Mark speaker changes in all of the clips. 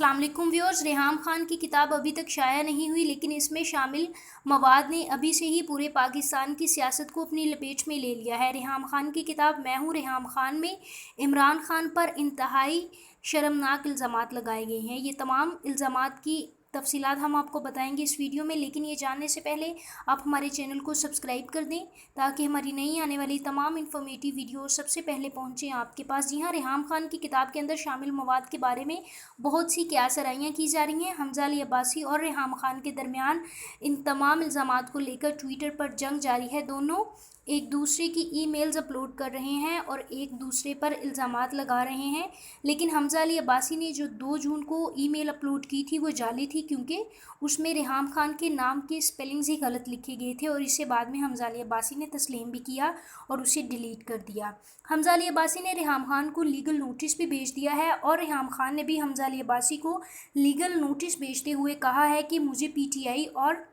Speaker 1: अस्सलाम वालेकुम व्यूअर्स। रेहाम खान की किताब अभी तक शाया नहीं हुई, लेकिन इसमें शामिल मवाद ने अभी से ही पूरे पाकिस्तान की सियासत को अपनी लपेट में ले लिया है। रेहाम खान की किताब मैं हूँ रेहाम खान में इमरान खान पर इंतहाई शर्मनाक इल्ज़ामात लगाए गए हैं। ये तमाम इल्ज़ामात की तफसीलात हम आपको बताएंगे इस वीडियो में, लेकिन ये जानने से पहले आप हमारे चैनल को सब्सक्राइब कर दें ताकि हमारी नई आने वाली तमाम इन्फॉर्मेटिव वीडियो सबसे पहले पहुंचें आपके पास। जी हाँ, रेहाम खान की किताब के अंदर शामिल मवाद के बारे में बहुत सी क्यासराइयाँ की जा रही हैं। हमजा अली अब्बासी और रेहाम खान के दरमियान इन तमाम इल्ज़ामात को लेकर ट्विटर पर जंग जारी है। दोनों एक दूसरे की ईमेल्स अपलोड कर रहे हैं और एक दूसरे पर इल्ज़ामात लगा रहे हैं, लेकिन हमजा अली अब्बासी ने जो 2 जून को ईमेल अपलोड की थी वो जाली थी, क्योंकि उसमें रेहाम खान के नाम के स्पेलिंग्स ही गलत लिखे गए थे और इसे बाद में हमजा अली अब्बासी ने तस्लीम भी किया और उसे डिलीट कर दिया। हमजा अली अब्बासी ने रेहाम खान को लीगल नोटिस भी भेज दिया है और रेहाम खान ने भी हमजा अली अब्बासी को लीगल नोटिस भेजते हुए कहा है कि मुझे पीटीआई और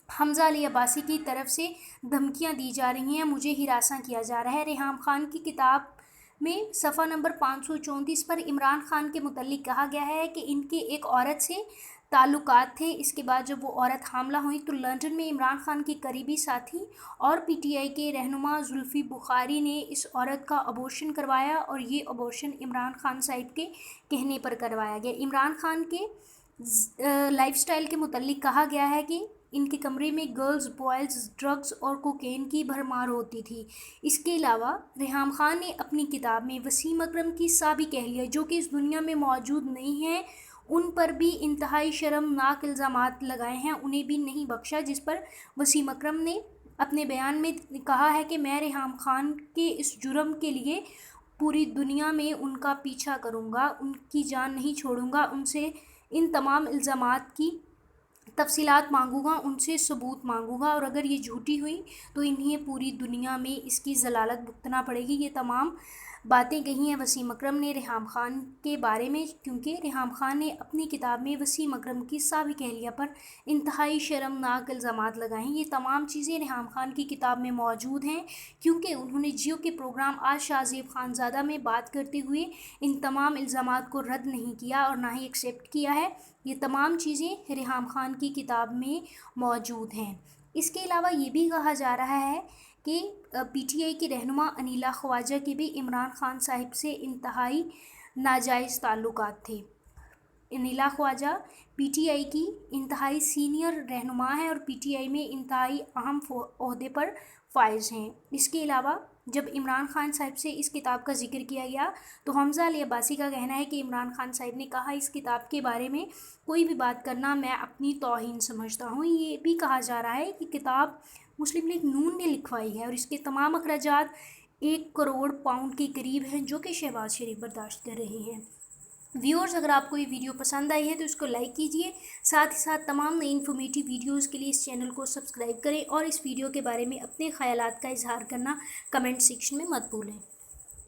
Speaker 1: हमजा अली अब्बासी की तरफ से धमकियां दी जा रही हैं, मुझे हिरासा किया जा रहा है। रेहाम खान की किताब में सफ़ा नंबर 534 पर इमरान खान के मुतल्लिक कहा गया है कि इनके एक औरत से ताल्लुकात थे। इसके बाद जब वो औरत हामला हुई तो लंदन में इमरान खान के करीबी साथी और पीटीआई के रहनुमा जुल्फ़ी बुखारी ने इस औरत का अबॉर्शन करवाया और ये अबॉर्शन इमरान खान साहिब के कहने पर करवाया गया। इमरान खान के लाइफस्टाइल के मुतल्लिक कहा गया है कि इनके कमरे में गर्ल्स, बॉयज़, ड्रग्स और कोकेन की भरमार होती थी। इसके अलावा रेहाम खान ने अपनी किताब में वसीम अकरम की साबिक अहलिया, जो कि इस दुनिया में मौजूद नहीं है, उन पर भी इंतहाई शर्मनाक इल्ज़ामात लगाए हैं, उन्हें भी नहीं बख्शा। जिस पर वसीम अकरम ने अपने बयान में कहा है कि मैं रेहाम खान के इस जुर्म के लिए पूरी दुनिया में उनका पीछा करूँगा, उनकी जान नहीं छोड़ूँगा, उनसे इन तमाम इल्ज़ामात की तफसीलात मांगूँगा, उनसे सबूत मांगूँगा और अगर ये झूठी हुई तो इन्हें पूरी दुनिया में इसकी ज़लालत भुगतना पड़ेगी। ये तमाम बातें कही हैं वसीम अकरम ने रेहाम खान के बारे में, क्योंकि रेहाम खान ने अपनी किताब में वसीम अकरम की साबिक अहलिया पर इंतहाई शर्मनाक इल्ज़ामात लगाए हैं। ये तमाम चीज़ें रेहाम खान की किताब में मौजूद हैं, क्योंकि उन्होंने जियो के प्रोग्राम आज शाहज़ेब खानज़ादा में बात करते हुए इन तमाम इल्ज़ामात को रद्द नहीं किया और ना ही एक्सेप्ट किया है। ये तमाम चीज़ें रेहाम खान की किताब में मौजूद हैं। इसके अलावा ये भी कहा जा रहा है कि पीटीआई की रहनुमा अनीला ख्वाजा के भी इमरान खान साहिब से इंतहाई नाजायज़ ताल्लुकात थे। अनीला ख्वाजा पीटीआई की इंतहाई सीनियर रहनुमा है और पीटीआई में इंतहाई अहम ओहदे पर फाइज हैं। इसके अलावा जब इमरान खान साहिब से इस किताब का जिक्र किया गया तो हमजा अली अब्बासी का कहना है कि इमरान खान साहिब ने कहा, इस किताब के बारे में कोई भी बात करना मैं अपनी तौहीन समझता हूँ। ये भी कहा जा रहा है कि किताब मुस्लिम लीग नून ने लिखवाई है और इसके तमाम अखराजात 1 करोड़ पाउंड के करीब हैं, जो कि शहबाज शरीफ बर्दाश्त कर रहे हैं। व्यूअर्स, अगर आपको ये वीडियो पसंद आई है तो इसको लाइक कीजिए, साथ ही साथ तमाम नई इन्फॉर्मेटिव वीडियोस के लिए इस चैनल को सब्सक्राइब करें और इस वीडियो के बारे में अपने ख्यालात का इजहार करना कमेंट सेक्शन में मत भूलें।